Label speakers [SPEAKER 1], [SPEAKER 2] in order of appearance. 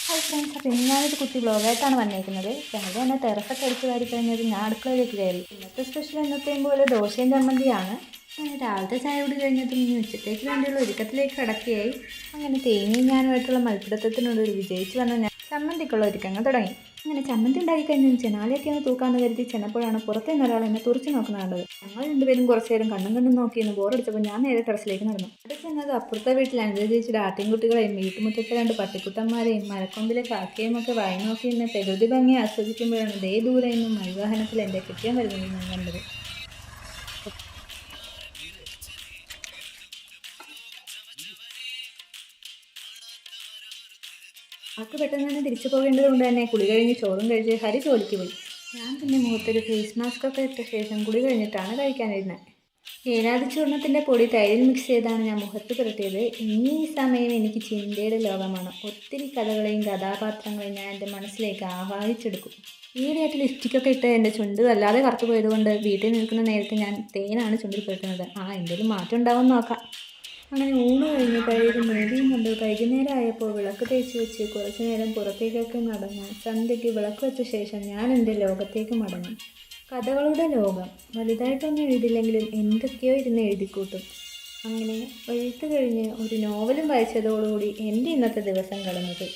[SPEAKER 1] Hi friends, അപ്പോൾ ഇന്ന് ഞാനൊരു കുട്ടി വ്ളോഗായിട്ടാണ് വന്നേക്കുന്നത്. രാവിലെ തന്നെ ടെറസൊക്കെ അടിച്ച് വാരി കഴിഞ്ഞത് ഞാൻ അടുക്കളയിലേക്ക് കയറി. ഇന്നത്തെ സ്പെഷ്യൽ എന്നത്തെയും പോലെ ദോശയും ചമ്മന്തിയാണ്. അങ്ങനെ രാവിലത്തെ ചായ കൂടി കഴിഞ്ഞതും ഇനി ഉച്ചത്തേക്ക് വേണ്ടിയുള്ള ഒരുക്കത്തിലേക്ക് കിടക്കുകയായി. അങ്ങനെ തേങ്ങയും ഞാനുമായിട്ടുള്ള മത്പിടുത്തത്തിനുള്ളിൽ വിജയിച്ചു വന്ന ഞാൻ ചമ്മന്തിക്കുള്ള ഒരുക്കങ്ങൾ തുടങ്ങി. അങ്ങനെ ചമ്മന്തി ഉണ്ടാക്കി കഴിഞ്ഞാൽ ചെനാലയൊക്കെ ഒന്ന് തൂക്കാമെന്ന് കരുതി ചെന്നപ്പോഴാണ് പുറത്തു നിന്ന് ഒരാൾ എന്നെ തുറച്ചു നോക്കുന്ന കണ്ടത്. ഞങ്ങൾ രണ്ടുപേരും കുറച്ചു നേരം കണ്ണും കണ്ണും നോക്കിയെന്ന് ബോറടിച്ചപ്പോൾ ഞാൻ നേരെ ടെറസിലേക്ക് നടന്നു. അവിടെ ചെന്നത് അപ്പുറത്തെ വീട്ടിൽ അനുജ ചേച്ചിയുടെ ആട്ടിൻകുട്ടികളെയും വീട്ടുമുറ്റത്തെ 2 പട്ടിക്കുട്ടന്മാരെയും മരക്കൊമ്പിലെ കാക്കയും ഒക്കെ വായി നോക്കി ഇന്ന് പ്രകൃതി ഭംഗി ആസ്വദിക്കുമ്പോഴാണ് ദേ ദൂരെ നിന്നും മരുവാഹനത്തിൽ എൻ്റെ കെട്ടിയം വരുന്നത് ഞാൻ കണ്ടത്. ആൾക്ക് പെട്ടെന്ന് തന്നെ തിരിച്ചു പോകേണ്ടത് കൊണ്ട് തന്നെ കുളി കഴിഞ്ഞ് ചോറും കഴിച്ച് ഹരി ജോലിക്ക് പോയി. ഞാൻ പിന്നെ മുഖത്തൊരു ഫേസ് മാസ്ക് ഒക്കെ ഇട്ട ശേഷം കുളി കഴിഞ്ഞിട്ടാണ് കഴിക്കാനിരുന്നത്. ഏനാതി ചൂർണത്തിൻ്റെ പൊടി തൈരിൽ മിക്സ് ചെയ്താണ് ഞാൻ മുഖത്ത് പുരട്ടിയത്. ഇനി ഈ സമയം എനിക്ക് ചിന്തയുടെ ലോകമാണ്. ഒത്തിരി കഥകളെയും കഥാപാത്രങ്ങളെയും ഞാൻ എൻ്റെ മനസ്സിലേക്ക് ആവാഹിച്ചെടുക്കും. ഈയിടെയായിട്ട് ലിപ്സ്റ്റിക്കൊക്കെ ഇട്ട് എൻ്റെ ചുണ്ട് വല്ലാതെ കറുത്തു പോയതുകൊണ്ട് വീട്ടിൽ നിൽക്കുന്ന നേരത്തെ ഞാൻ തേനാണ് ചുണ്ടിൽ പുരട്ടുന്നത്. എന്തെങ്കിലും മാറ്റം ഉണ്ടാവും നോക്കാം. അങ്ങനെ ഊണ് കഴിഞ്ഞ് പഴയൊരു മൂവിയും കണ്ട് വൈകുന്നേരം ആയപ്പോൾ വിളക്ക് തേച്ച് വെച്ച് കുറച്ചു നേരം പുറത്തേക്കൊക്കെ നടന്നു. സന്ധ്യയ്ക്ക് വിളക്ക് വെച്ച ശേഷം ഞാൻ എൻ്റെ ലോകത്തേക്ക് മടങ്ങി. കഥകളുടെ ലോകം. വലുതായിട്ടൊന്നും എഴുതില്ലെങ്കിലും എന്തൊക്കെയോ ഇരുന്ന് എഴുതിക്കൂട്ടും. അങ്ങനെ എഴുത്ത് കഴിഞ്ഞ് ഒരു നോവലും വായിച്ചതോടുകൂടി എൻ്റെ ഇന്നത്തെ ദിവസം കടന്നത്.